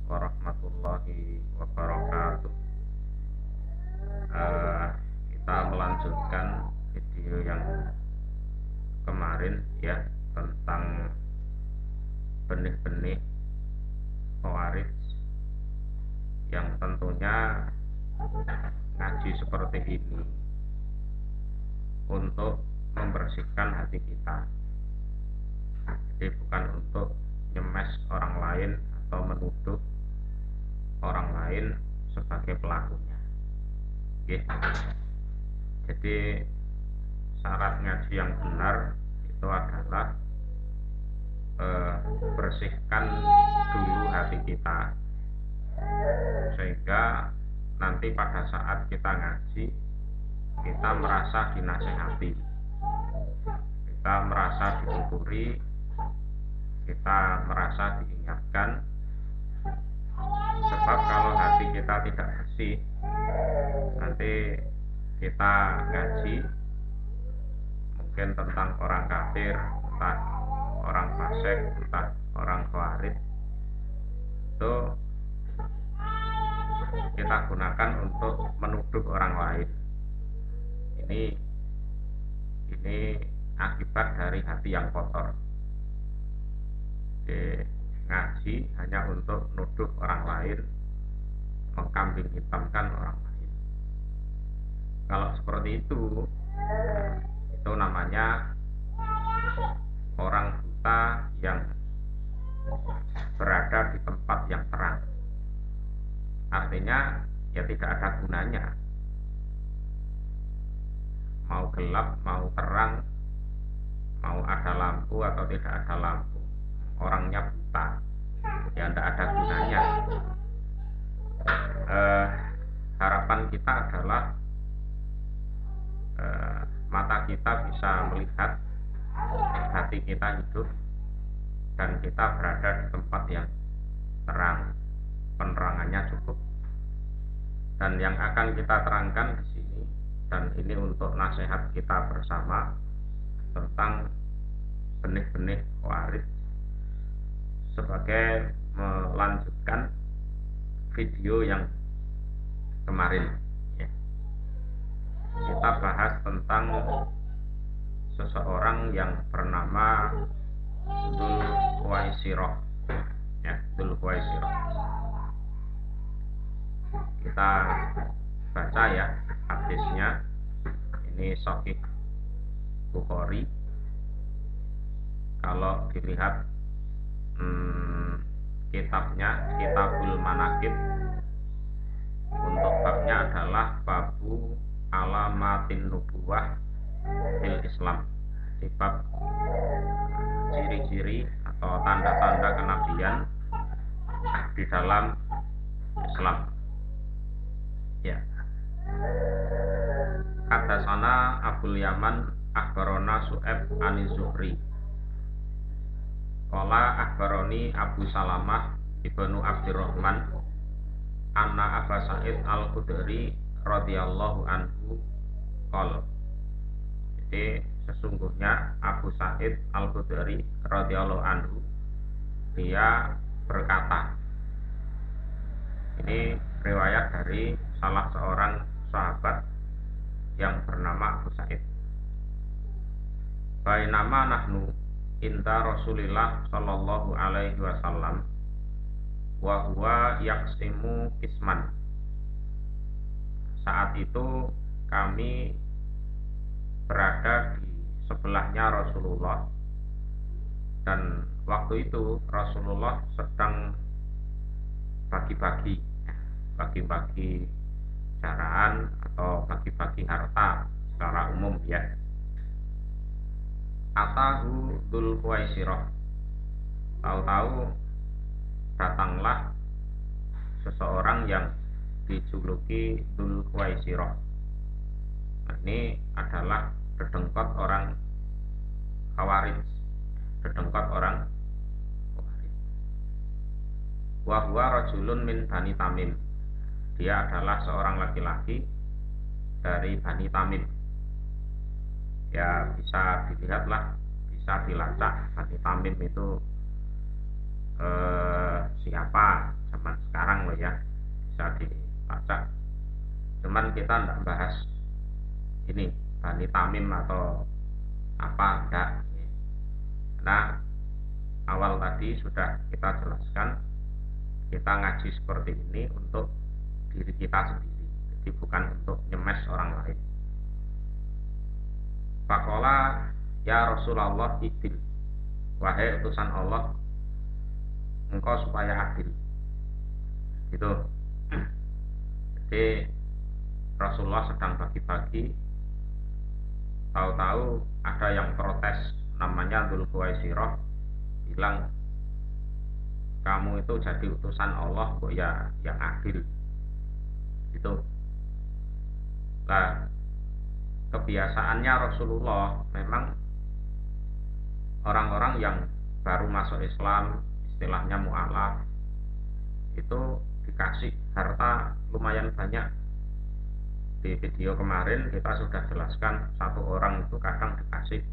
warahmatullahi wabarakatuh. Kita melanjutkan video yang kemarin ya, tentang benih-benih khawarij, yang tentunya ngaji seperti ini untuk membersihkan hati kita. Jadi bukan untuk nyemes orang lain atau menuduh orang lain sebagai pelakunya. Jadi syarat ngaji yang benar itu adalah bersihkan dulu hati kita, sehingga nanti pada saat kita ngaji kita merasa dinasehati, kita merasa dituturi, kita merasa diingatkan. Sebab kalau hati kita tidak bersih, nanti kita ngaji mungkin tentang orang kafir, entah orang fasik, entah orang khawarij, itu kita gunakan untuk menuduh orang lain. Ini akibat dari hati yang kotor. Jadi, ngaji hanya untuk menuduh orang lain, mengkambing hitamkan orang lain. Kalau seperti itu namanya orang buta yang berada di tempat yang terang. Artinya ya tidak ada gunanya, mau gelap, mau terang, mau ada lampu atau tidak ada lampu, orangnya buta, ya tidak ada gunanya. Harapan kita adalah mata kita bisa melihat, hati kita hidup, dan kita berada di tempat yang terang, penerangannya cukup. Dan yang akan kita terangkan di sini, dan ini untuk nasihat kita bersama tentang benih-benih khawarij, sebagai melanjutkan video yang kemarin ya. Kita bahas tentang seseorang yang bernama Dzulkhuwaisirah ya, Dzulkhuwaisirah. Kita baca ya hadisnya. Ini Sahih Bukhari. Kalau dilihat kitabnya, Kitabul Manaqib, untuk babnya adalah babu alamatin nubuwah fil Islam. Di bab ciri-ciri atau tanda-tanda kenabian di dalam Islam ya. Hadatsana Abul Yaman akhbarona Su'aib an-Zuhri qala akhbaroni Abu Salamah ibnu Abdurrahman anna Abu Sa'id al-Khudri radhiyallahu anhu qala. Jadi sesungguhnya Abu Sa'id al-Khudri radhiyallahu anhu dia berkata, ini riwayat dari salah seorang sahabat yang bernama Abu Sa'id. Bainama nahnu inta Rasulillah sallallahu alaihi wasallam wa huwa yaqsimu kisman. Saat itu kami berada di sebelahnya Rasulullah, dan waktu itu Rasulullah sedang bagi-bagi jaraan atau bagi-bagi harta secara umum ya. Atahu Dzulkhuwaisirah, tahu-tahu datanglah seseorang yang dijuluki Dzulkhuwaisirah. Nah, ini adalah dedengkot orang khawarij, dedengkot orang khawarij. Wa huwa rajulun min Bani Tamim, dia adalah seorang laki-laki dari Bani Tamim. Ya bisa dilihatlah, bisa dilacak, Bani Tamim itu siapa zaman sekarang loh ya, bisa dilacak. Cuman kita tidak bahas ini Bani Tamim atau apa, enggak. Karena awal tadi sudah kita jelaskan, kita ngaji seperti ini untuk diri kita sendiri, jadi bukan untuk nyemes orang lain. Faqala ya Rasulullah idil, wahai utusan Allah, engkau supaya adil. Gitu. Jadi Rasulullah sedang bagi-bagi, tahu-tahu ada yang protes namanya Dzulkhuwaisirah, bilang kamu itu jadi utusan Allah kok ya yang adil. Gitu. Nah, kebiasaannya Rasulullah memang orang-orang yang baru masuk Islam, istilahnya mu'alaf, itu dikasih harta lumayan banyak. Di video kemarin kita sudah jelaskan, satu orang itu kadang dikasih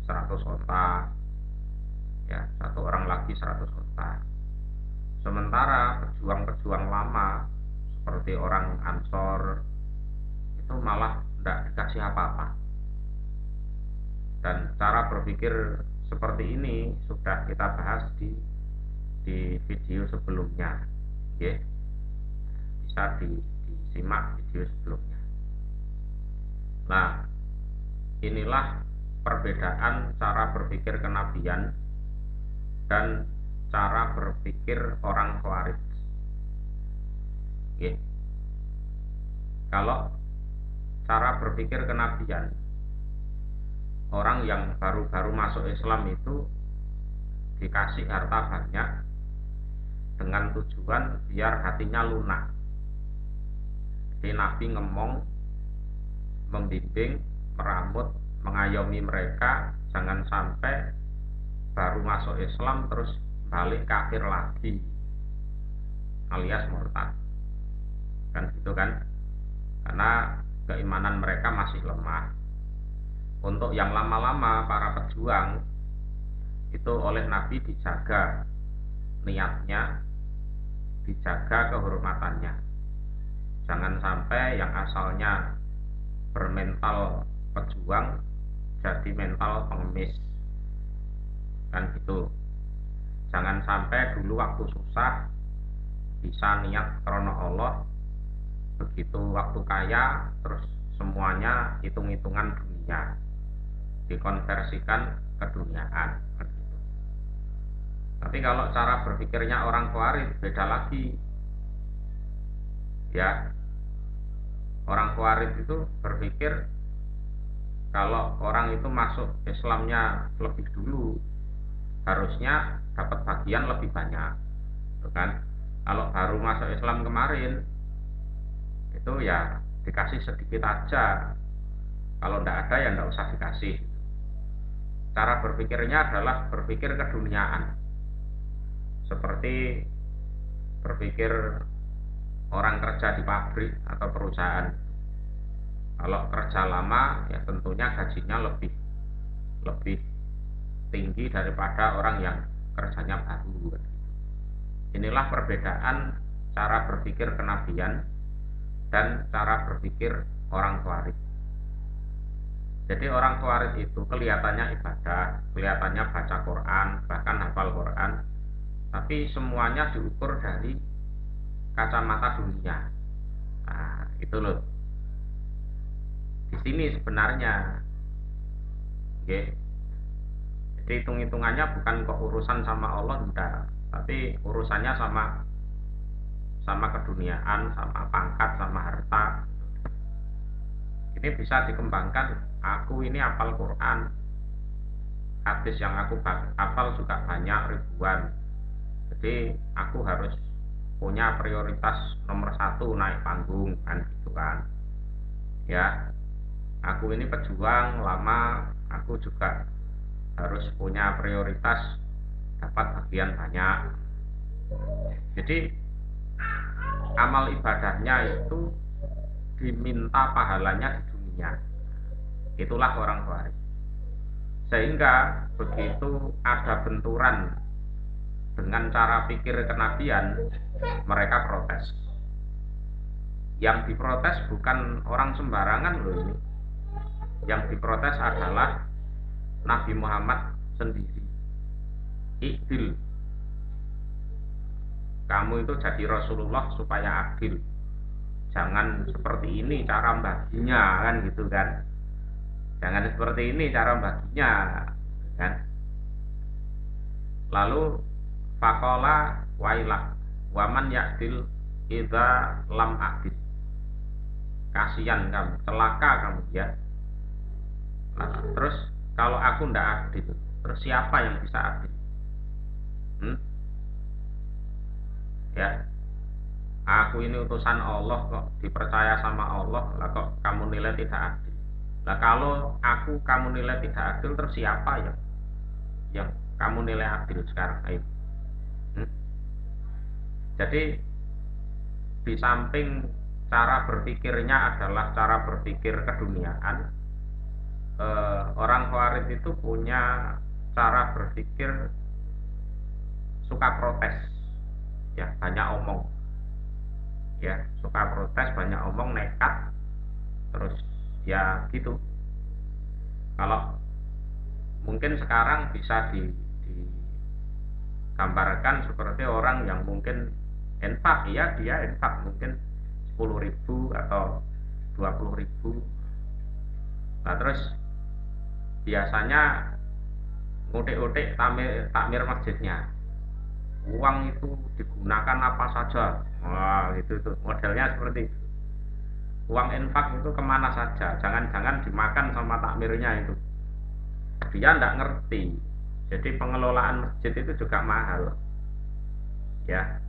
100 onta, ya, satu orang lagi 100 onta. Sementara pejuang-pejuang lama seperti orang Ansor itu malah tidak dikasih apa-apa. Dan cara berpikir seperti ini sudah kita bahas di video sebelumnya, ya. Bisa disimak video sebelumnya. Nah, inilah perbedaan cara berpikir kenabian dan cara berpikir orang Khawarij. Ya. Kalau cara berpikir kenabian, orang yang baru-baru masuk Islam itu dikasih harta banyak dengan tujuan biar hatinya lunak. Jadi Nabi ngomong, membimbing, meramut, mengayomi mereka jangan sampai baru masuk Islam terus balik kafir lagi, alias murtad. Kan gitu kan? Karena keimanan mereka masih lemah. Untuk yang lama-lama, para pejuang itu oleh Nabi dijaga niatnya, dijaga kehormatannya. Jangan sampai yang asalnya bermental pejuang jadi mental pengemis. Kan gitu. Jangan sampai dulu waktu susah bisa niat karena Allah, begitu waktu kaya terus semuanya hitung-hitungan dunia, dikonversikan ke duniaan. Tapi kalau cara berpikirnya orang Khawarij beda lagi, ya. Orang Khawarij itu berpikir kalau orang itu masuk Islamnya lebih dulu, harusnya dapat bagian lebih banyak, gitu kan? Kalau baru masuk Islam kemarin, itu ya dikasih sedikit aja. Kalau tidak ada ya tidak usah dikasih. Cara berpikirnya adalah berpikir keduniaan, seperti berpikir orang kerja di pabrik atau perusahaan. Kalau kerja lama ya tentunya gajinya lebih tinggi daripada orang yang kerjanya baru. Inilah perbedaan cara berpikir kenabian dan cara berpikir orang Khawarij. Jadi orang Khawarij itu kelihatannya ibadah, kelihatannya baca Quran, bahkan hafal Quran, tapi semuanya diukur dari kacamata dunia. Nah, itu loh. Di sini sebenarnya, okay. Jadi hitung-hitungannya bukan kok urusan sama Allah, enggak, tapi urusannya sama keduniaan, sama pangkat, sama harta. Ini bisa dikembangkan. Aku ini hafal Quran, hadis yang aku hafal juga banyak ribuan. Jadi aku harus punya prioritas nomor 1 naik panggung, kan gitu kan. Ya, aku ini pejuang lama, aku juga harus punya prioritas dapat bagian banyak. Jadi amal ibadahnya itu diminta pahalanya di dunia. Itulah orang Khawarij. Sehingga begitu ada benturan dengan cara pikir kenabian, mereka protes. Yang diprotes bukan orang sembarangan loh ini. Yang diprotes adalah Nabi Muhammad sendiri. Ikdil, kamu itu jadi Rasulullah supaya adil, jangan seperti ini cara baginya, kan gitu kan. Jangan seperti ini cara baginya, kan. Lalu fakola wailak waman yakdil idza lam adil, kasihan kamu, celaka kamu ya. Nah, terus kalau aku ndak adil, terus siapa yang bisa adil? Ya, aku ini utusan Allah kok, dipercaya sama Allah, lah kok kamu nilai tidak adil. Lah kalau aku kamu nilai tidak adil, terus siapa yang kamu nilai adil sekarang? Ayo. Jadi di samping cara berpikirnya adalah cara berpikir keduniaan, orang Khawarij itu punya cara berpikir suka protes, ya banyak omong, ya suka protes, banyak omong, nekat, terus ya gitu. Kalau mungkin sekarang bisa digambarkan seperti orang yang mungkin infak, ya dia infak mungkin 10.000 atau 20.000. Nah terus biasanya ngutik-utik takmir masjidnya, uang itu digunakan apa saja. Wah itu tuh modelnya seperti itu. Uang infak itu kemana saja, jangan-jangan dimakan sama takmirnya itu. Dia tidak ngerti, jadi pengelolaan masjid itu juga mahal, ya.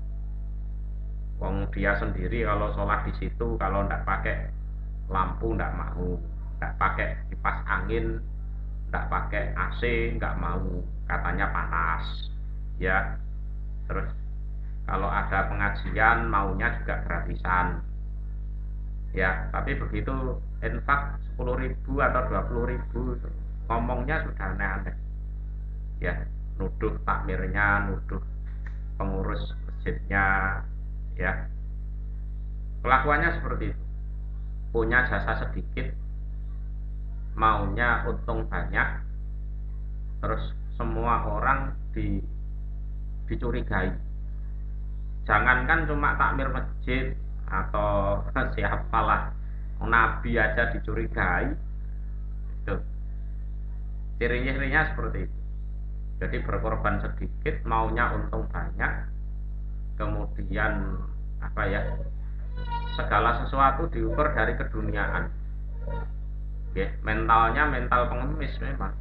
Wong dia sendiri kalau sholat di situ, kalau tidak pakai lampu tidak mau, tidak pakai kipas angin, tidak pakai AC nggak mau, katanya panas, ya. Terus kalau ada pengajian maunya juga gratisan, ya. Tapi begitu infak 10.000 atau 20.000, ngomongnya sudah aneh-aneh, ya. Nuduh takmirnya, nuduh pengurus masjidnya, ya. Kelakuannya seperti itu. Punya jasa sedikit, maunya untung banyak, terus semua orang dicurigai. Jangankan cuma takmir masjid atau siapalah, nabi aja dicurigai. Itu ciri-cirinya seperti itu. Jadi berkorban sedikit, maunya untung banyak, kemudian apa ya, segala sesuatu diukur dari keduniaan. Ya, mentalnya mental pengemis memang,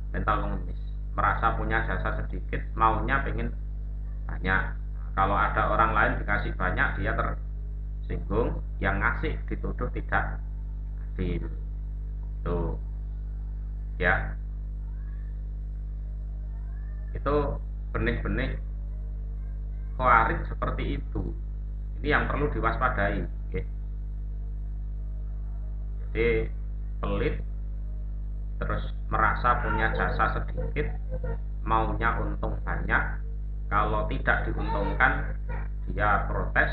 mental pengemis, merasa punya jasa sedikit, maunya pengen banyak. Kalau ada orang lain dikasih banyak, dia tersinggung, yang ngasih dituduh tidak adil. Tuh, ya, itu benih-benih Khawarij seperti itu. Ini yang perlu diwaspadai, ya. Jadi pelit, terus merasa punya jasa sedikit, maunya untung banyak. Kalau tidak diuntungkan, dia protes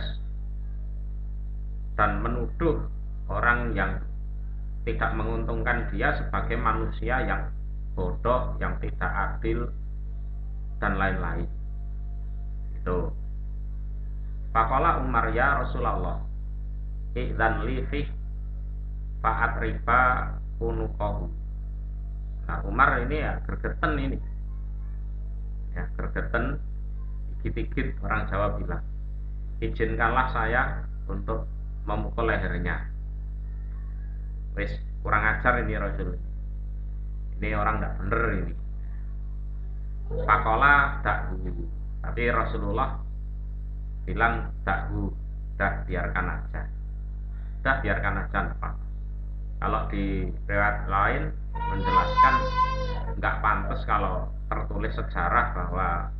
dan menuduh orang yang tidak menguntungkan dia sebagai manusia yang bodoh, yang tidak adil, dan lain-lain. Itu. Faqala Umar, ya Rasulullah, idzan li fi fa'at riba unuqahu. Nah Umar ini ya gergeten ini, ya gergeten, igit-igit orang Jawa bilang, izinkanlah saya untuk memukul lehernya. Wis kurang ajar ini Rasul, ini orang tidak bener ini. Pakola dakhu, tapi Rasulullah bilang dakhu, dah biarkan aja, dah biarkan aja, Pak. Kalau di riwayat lain menjelaskan nggak pantas kalau tertulis sejarah bahwa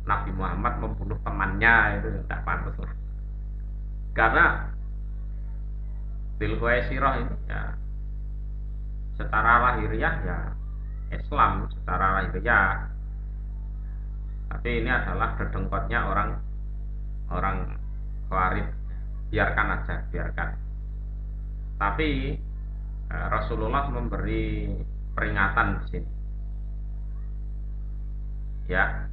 Nabi Muhammad membunuh temannya, itu nggak pantas lah. Karena Dzulkhuwaisirah ini ya secara lahiriah ya Islam, secara lahiriah, Tapi ini adalah dedengkotnya orang Khawarij. Biarkan aja, biarkan. Tapi Rasulullah memberi peringatan di sini. Ya,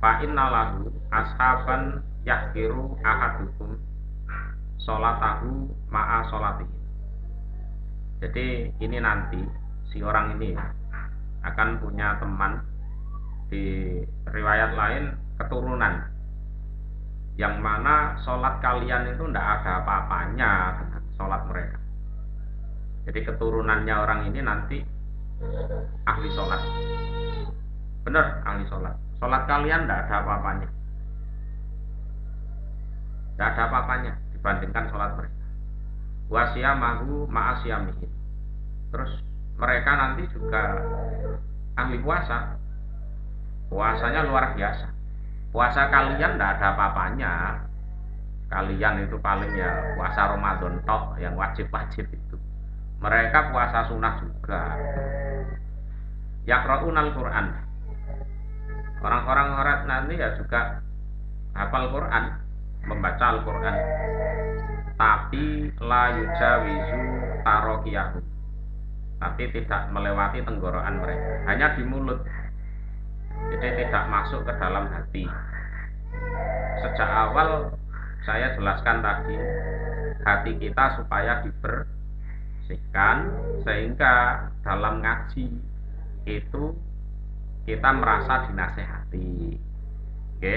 fa innalahu ashaban yahkiru ahadukum sholatahu ma'a sholatihi. Jadi ini nanti si orang ini akan punya teman, di riwayat lain keturunan, yang mana sholat kalian itu tidak ada apa-apanya dengan sholat mereka. Jadi keturunannya orang ini nanti ahli sholat, benar ahli sholat. Sholat kalian tidak ada apa-apanya, tidak ada apa-apanya dibandingkan sholat mereka. Wasiyamahu ma'asiyamihin. Terus mereka nanti juga ahli puasa, puasanya luar biasa. Puasa kalian tidak ada apa-apanya. Kalian itu paling ya puasa Ramadan tok yang wajib-wajib itu. Mereka puasa sunnah juga. Yaqra'unal Quran. Orang-orang Khawarij nanti ya juga hafal Quran, membaca Al-Quran. Tapi la yujawizu tarokiyahu. Tapi tidak melewati tenggorokan mereka, hanya di mulut. Jadi tidak masuk ke dalam hati. Sejak awal saya jelaskan tadi, hati kita supaya dibersihkan, sehingga dalam ngaji itu kita merasa dinasehati. Oke.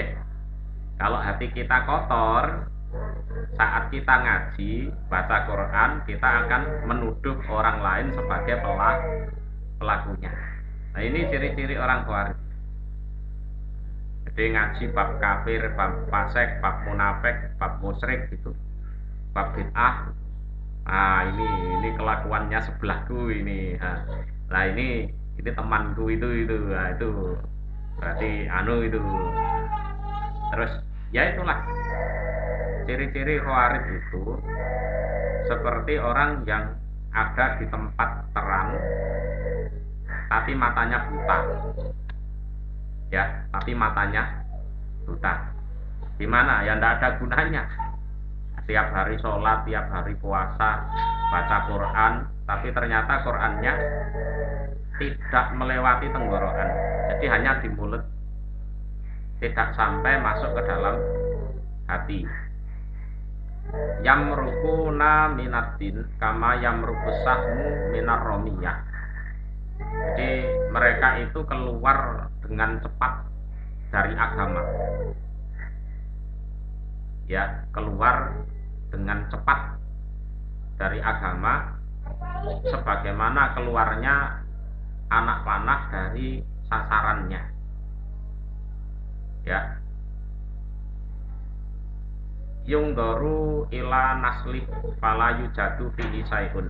Kalau hati kita kotor, saat kita ngaji, baca Quran, kita akan menuduh orang lain sebagai pelakunya. Nah, ini ciri-ciri orang Khawarij. Jadi ngaji bab kafir, bab fasik, bab munafik, bab musyrik gitu, bab bid'ah. Ah, ini kelakuannya sebelahku ini. Nah, ini temanku itu. Nah, itu berarti itu. Terus ya itulah ciri-ciri Khawarij itu seperti orang yang ada di tempat terang tapi matanya buta. Ya, tapi matanya buta. Gimana? Ya tidak ada gunanya. Tiap hari sholat, tiap hari puasa, baca Quran, tapi ternyata Qurannya tidak melewati tenggorokan. Jadi hanya di mulut, tidak sampai masuk ke dalam hati. Yamrukuna minatin kama yamrukus sahmu minar romiyah. Jadi mereka itu keluar dengan cepat dari agama. Ya, keluar dengan cepat dari agama sebagaimana keluarnya anak panah dari sasarannya. Ya. Yungdoru ila naslih fala yujadu fihi sayun.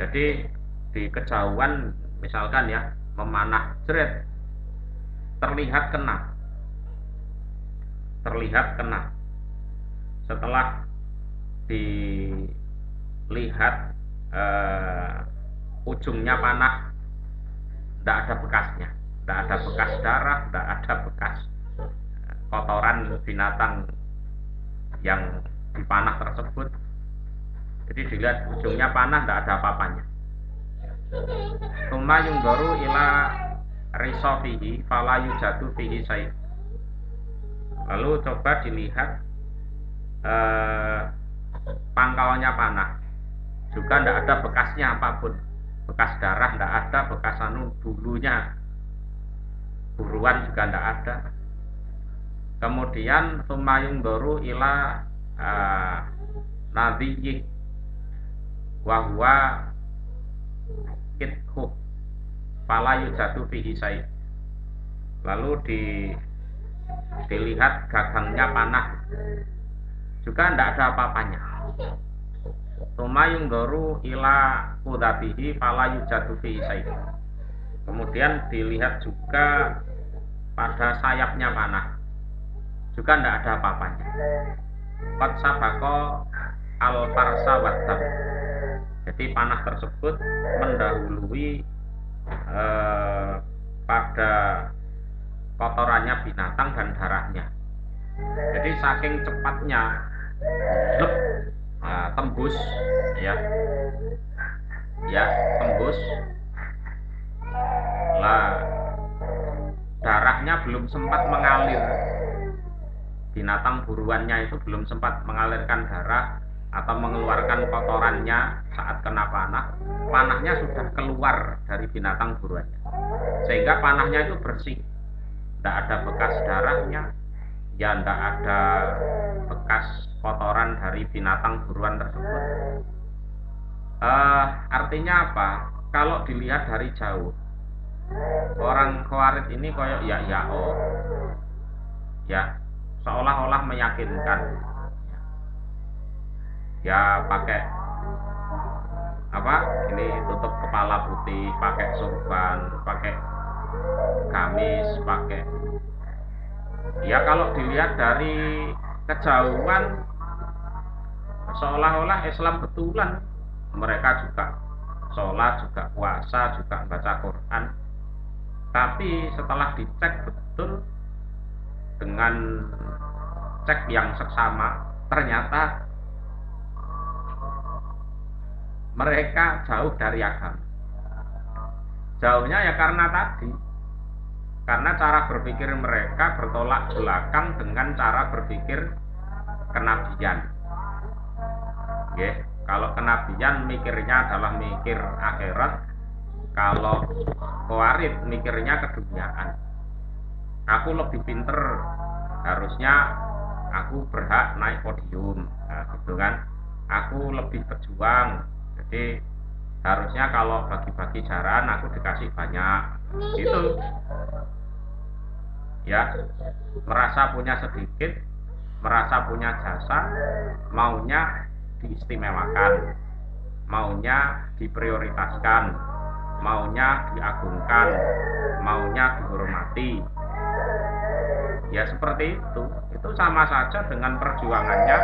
Jadi di kejauhan misalkan ya memanah jeret, terlihat kena. Setelah dilihat ujungnya panah, tidak ada bekasnya, tidak ada bekas darah, tidak ada bekas kotoran binatang yang dipanah tersebut. Jadi dilihat ujungnya panah, tidak ada apa-apanya. Tsumma yungdoru ila risofihi fala yujadu fihi sayy. Lalu coba dilihat pangkalnya panah, juga tidak ada bekasnya apapun, bekas darah tidak ada, bekas bulunya buruan juga tidak ada. Kemudian sumayung doru ila nadiyih wahwa kithu fala yujadu fihi sayy. Lalu dilihat gagangnya panah, juga tidak ada apa-apanya. Sumayung doru ila kudatihi fala yujadu fihi sayy. Kemudian dilihat juga pada sayapnya panah, juga tidak ada apa-apanya. Qad sabaqo al-farsa waddam. Jadi panah tersebut mendahului pada kotorannya binatang dan darahnya. Jadi saking cepatnya lep, tembus ya tembus lah, darahnya belum sempat mengalir, binatang buruannya itu belum sempat mengalirkan darah atau mengeluarkan kotorannya saat kena panah, panahnya sudah keluar dari binatang buruannya, sehingga panahnya itu bersih, tidak ada bekas darahnya, ya tidak ada bekas kotoran dari binatang buruan tersebut. Artinya apa? Kalau dilihat dari jauh, orang Khawarij ini koyok ya seolah-olah meyakinkan, ya pakai apa ini, tutup kepala putih, pakai sorban, pakai gamis, pakai, ya kalau dilihat dari kejauhan seolah-olah Islam betulan. Mereka juga sholat, juga puasa, juga baca Quran, tapi setelah dicek betul dengan cek yang seksama, ternyata mereka jauh dari agama. Jauhnya ya karena cara berpikir mereka bertolak belakang dengan cara berpikir kenabian. Kalau kenabian mikirnya adalah mikir akhirat, kalau Khawarij mikirnya keduniaan. Aku lebih pinter, harusnya aku berhak naik podium, nah, gitu kan. Aku lebih berjuang, jadi harusnya kalau bagi-bagi jaran aku dikasih banyak, gitu ya. Merasa punya sedikit, merasa punya jasa, maunya diistimewakan, maunya diprioritaskan, maunya diagungkan, maunya dihormati, ya seperti itu sama saja dengan perjuangannya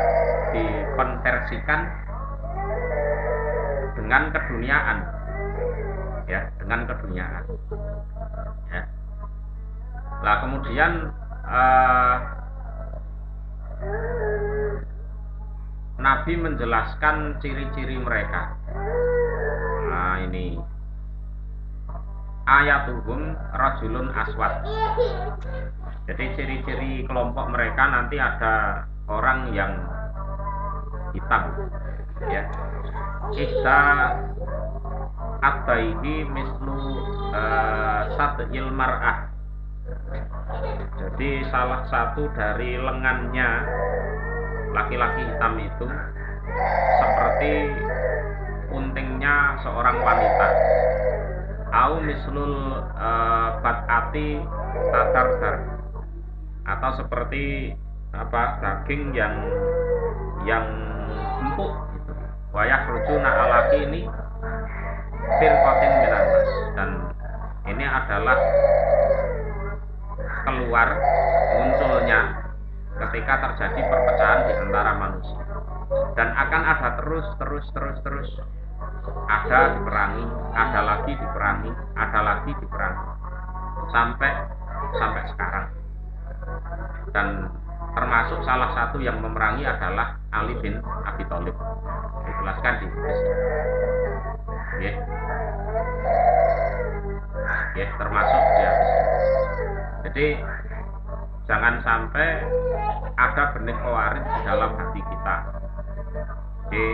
dikonversikan dengan keduniaan, ya, dengan keduniaan, ya. Lah kemudian Nabi menjelaskan ciri-ciri mereka. Nah ini, ayatuhum rajulun aswad. Jadi ciri-ciri kelompok mereka nanti ada orang yang hitam, ya. Ihda ataihi mislu sadil mar'ah. Jadi salah satu dari lengannya laki-laki hitam itu seperti puntingnya seorang wanita. Au mislul bat'ati tatardar, atau seperti daging yang empuk gitu. Wayah rujuna alaki ini firqatin minanas, dan ini adalah keluar munculnya ketika terjadi perpecahan di antara manusia, dan akan ada terus ada diperangi, ada lagi diperangi, ada lagi diperangi sampai sekarang. Dan termasuk salah satu yang memerangi adalah Ali bin Abi Thalib, dijelaskan di hadis. Termasuk di hadis. Jadi jangan sampai ada benih Khawarij di dalam hati kita. Jadi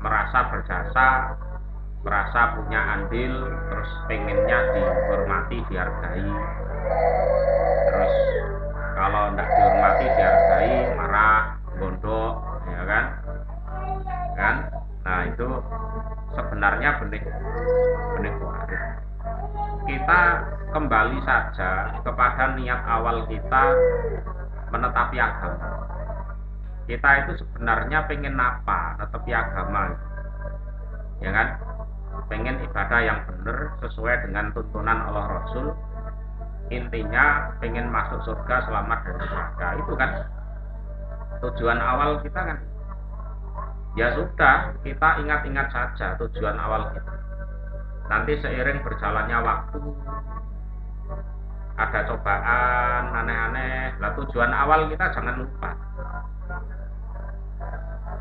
merasa berjasa, merasa punya andil, terus pengennya dihormati, dihargai. Terus kalau tidak dihormati, dihargai, marah, gondok, ya kan? Nah itu sebenarnya benih Khawarij. Kita kembali saja kepada niat awal kita menetapi agama. Kita itu sebenarnya pengen apa? Menetapi agama, ya kan? Pengen ibadah yang benar sesuai dengan tuntunan Allah Rasul. Intinya pengen masuk surga, selamat dari neraka. Itu kan tujuan awal kita kan. Ya sudah, kita ingat-ingat saja tujuan awal kita. Nanti seiring berjalannya waktu, ada cobaan aneh-aneh. Lah tujuan awal kita jangan lupa.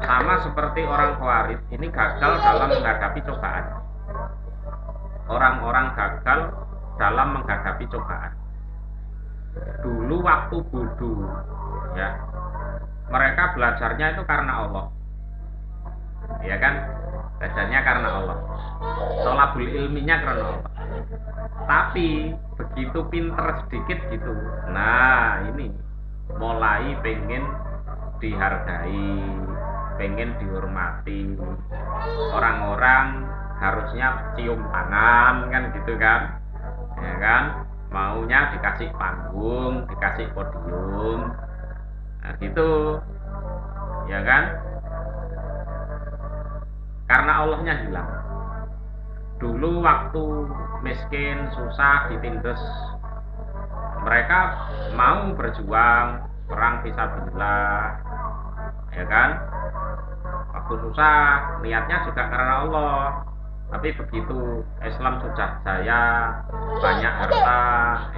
Sama seperti orang Khawarij ini gagal dalam menghadapi cobaan. Orang-orang gagal dalam menghadapi cobaan. Dulu waktu bodoh, ya, mereka belajarnya itu karena Allah, ya kan? Belajarnya karena Allah. Tholabul ilminya karena Allah. Tapi begitu pinter sedikit gitu, nah ini mulai pengen dihargai, pengen dihormati. Orang-orang harusnya cium tangan kan gitu kan, ya kan? Maunya dikasih panggung, dikasih podium, nah gitu, ya kan? Karena Allahnya hilang. Dulu waktu miskin, susah, ditindas, mereka mau berjuang, perang fisabilillah, ya kan? Waktu susah, niatnya juga karena Allah. Tapi begitu Islam sudah jaya, banyak harta,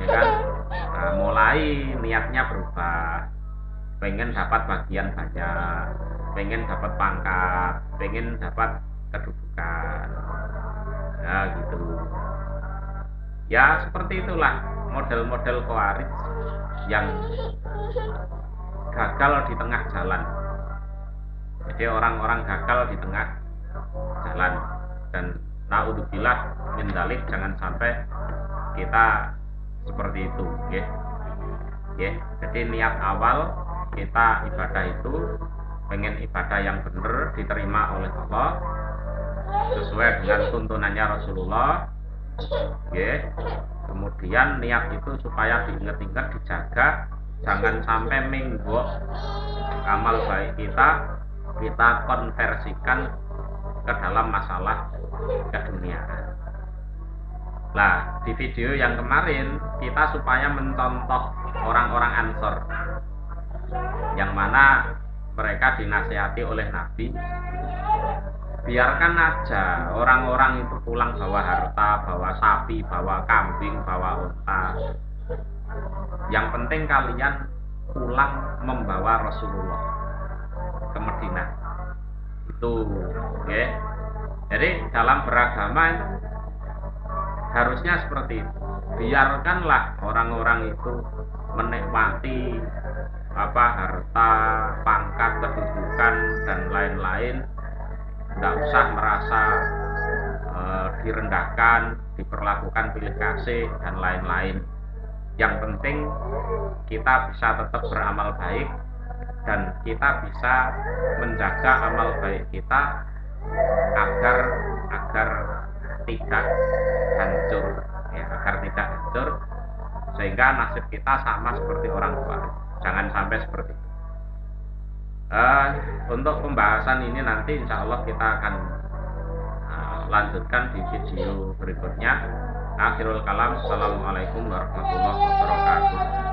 ya kan? Nah, mulai niatnya berubah. Pengen dapat bagian banyak, pengen dapat pangkat, pengen dapat kedudukan. Nah, gitu. Ya, seperti itulah model-model Khawarij yang gagal di tengah jalan. Jadi orang-orang gagal di tengah jalan, dan naudzubillah min dzalik, jangan sampai kita seperti itu, ya. Ya, jadi niat awal kita ibadah itu pengen ibadah yang benar, diterima oleh Allah sesuai dengan tuntunannya Rasulullah, ya. Kemudian niat itu supaya diingat-ingat, dijaga, jangan sampai menggok amal baik kita konversikan ke dalam masalah keduniaan. Nah, di video yang kemarin kita supaya mencontoh orang-orang Ansor yang mana mereka dinasihati oleh Nabi, biarkan aja orang-orang itu pulang bawa harta, bawa sapi, bawa kambing, bawa unta. Yang penting kalian pulang membawa Rasulullah ke Madinah. Itu, ya. Jadi dalam beragama itu harusnya seperti itu. Biarkanlah orang-orang itu menikmati harta, pangkat, kedudukan dan lain-lain. Tidak usah merasa direndahkan, diperlakukan pilih kasih dan lain-lain. Yang penting kita bisa tetap beramal baik dan kita bisa menjaga amal baik kita agar tidak hancur, ya, agar tidak hancur, sehingga nasib kita sama seperti orang tua. Jangan sampai seperti itu. Untuk pembahasan ini nanti insya Allah kita akan lanjutkan di video berikutnya. Akhirul kalam, assalamualaikum warahmatullahi wabarakatuh.